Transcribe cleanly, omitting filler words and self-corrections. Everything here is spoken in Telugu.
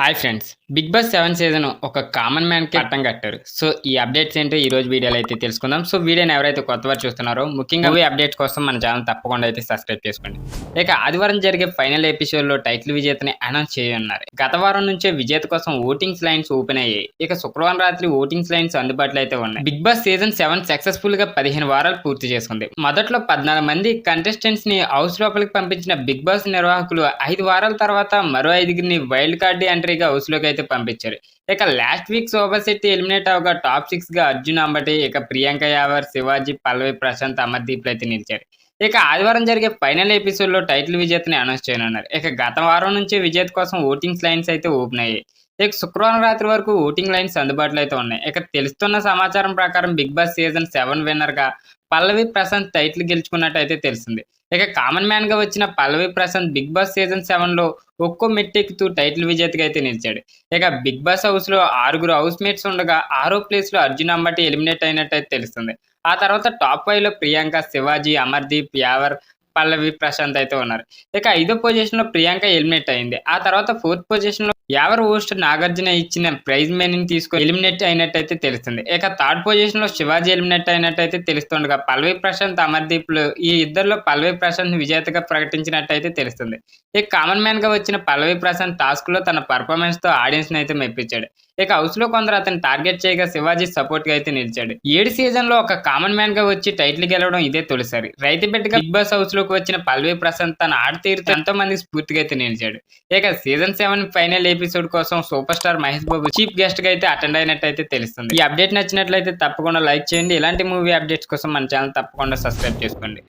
Hi friends! 'Bigg Boss 7' season ఒక కామన్ మ్యాన్‌కి పట్టం కట్టారు. సో, ఈ అప్డేట్స్ ఏంటో ఈ రోజు వీడియోలో అయితే తెలుసుకుందాం. సో, వీడియోని ఎవరైతే కొత్తవారు చూస్తున్నారో ముఖ్యంగా మూవీ అప్డేట్స్ కోసం మన ఛానెల్ తప్పకుండా అయితే సబ్స్క్రైబ్ చేసుకోండి. ఇక ఆదివారం జరిగే ఫైనల్ ఎపిసోడ్‌లో టైటిల్ విజేతని అనౌన్స్ చేయనున్నారు. గత వారం నుంచే విజేత కోసం ఓటింగ్స్ లైన్స్ ఓపెన్ అయ్యాయి. ఇక శుక్రవారం రాత్రి ఓటింగ్స్ లైన్స్ అందుబాటులో అయితే ఉన్నాయి. 'బిగ్ బాస్ సీజన్ 7' సక్సెస్‌ఫుల్‌గా 15 వారాలు పూర్తి చేసుకుంది. మొదట్లో 14 మంది కంటెస్టెంట్స్‌ని హౌస్ లోపలికి పంపించిన 'బిగ్ బాస్' నిర్వాహకులు 5 వారాల తర్వాత మరో 5గురిని వైల్డ్ కార్డ్ ఎంట్రీగా హౌస్‌లోకి అయితే పంపించారు. ఇక last week Shobha Shetty eliminate అవ్వగా top 6గా Arjun Ambati, ఇక ప్రియాంక యావర్, శివాజీ, పల్లవి ప్రశాంత్, అమర్దీప్‌లు అయితే నిలిచారు. ఇక ఆదివారం జరిగే ఫైనల్ ఎపిసోడ్‌లో టైటిల్ విజేతని అనౌన్స్ చేయనున్నారు. ఇక గత వారం నుంచే విజేత కోసం ఓటింగ్స్ లైన్స్ అయితే ఓపెన్ అయ్యాయి. ఇక శుక్రవారం రాత్రి వరకు ఓటింగ్ లైన్స్ అందుబాటులో అయితే ఉన్నాయి. ఇక తెలుస్తున్న సమాచారం ప్రకారం 'బిగ్ బాస్ సీజన్ 7' విన్నర్‌గా పల్లవి ప్రశాంత్ టైటిల్ గెలుచుకున్నట్టు అయితే తెలిసింది. ఇక కామన్ మ్యాన్‌గా వచ్చిన పల్లవి ప్రశాంత్ 'బిగ్ బాస్ సీజన్ 7'లో ఒక్కో మెట్టెక్కుతూ టైటిల్ విజేతగా అయితే నిలిచాడు. ఇక 'బిగ్ బాస్' హౌస్‌లో 6గురు హౌస్ మేట్స్ ఉండగా 6వ ప్లేస్‌లో అర్జున్ అంబటి ఎలిమినేట్ అయినట్టయితే తెలుస్తుంది. ఆ తర్వాత టాప్ 5లో ప్రియాంక, శివాజీ, అమర్దీప్, యావర్, పల్లవి ప్రశాంత్ అయితే ఉన్నారు. ఇక 5వ పొజిషన్‌లో ప్రియాంక ఎలిమినేట్ అయింది. ఆ తర్వాత 4థ్ పొజిషన్‌లో యావర్ హోస్ట్ నాగార్జున ఇచ్చిన ప్రైజ్ మనీని తీసుకొని ఎలిమినేట్ అయినట్టయితే తెలుస్తుంది. ఇక థర్డ్ పొజిషన్‌లో శివాజీ ఎలిమినేట్ అయినట్టయితే తెలుస్తుండగా పల్లవి ప్రశాంత్, అమర్దీప్‌లు ఈ ఇద్దరిలో పల్లవి ప్రశాంత్‌ని విజేతగా ప్రకటించినట్టయితే తెలుస్తుంది. ఇక కామన్ మ్యాన్‌గా వచ్చిన పల్లవి ప్రశాంత్ టాస్క్‌లో తన పెర్ఫార్మెన్స్‌తో ఆడియన్స్‌ని అయితే మెప్పించాడు. ఇక హౌస్‌లో కొందరు అతన్ని టార్గెట్ చేయగా శివాజీ సపోర్ట్‌గా అయితే నిలిచాడు. 7 సీజన్‌లో ఒక కామన్ మ్యాన్‌గా వచ్చి టైటిల్ గెలవడం ఇదే తొలిసారి. రైతు బిడ్డగా 'బిగ్ బాస్' హౌస్‌లోకి వచ్చిన పల్లవి ప్రశాంత్ తన ఆట తీరుతో ఎంతో మందికి స్ఫూర్తిగా అయితే నిలిచాడు. ఇక సీజన్ 7 ఫైనల్ ఎపిసోడ్ కోసం super star Mahesh Babu chief గెస్ట్‌గా అయితే అటెండ్ అయినట్టయితే తెలుస్తుంది. ఈ అప్డేట్ నచ్చినట్లయితే తప్పకుండా లైక్ చేయండి. ఇలాంటి మూవీ అప్డేట్స్ కోసం మన ఛానెల్ తప్పకుండా సబ్స్క్రైబ్ చేసుకోండి.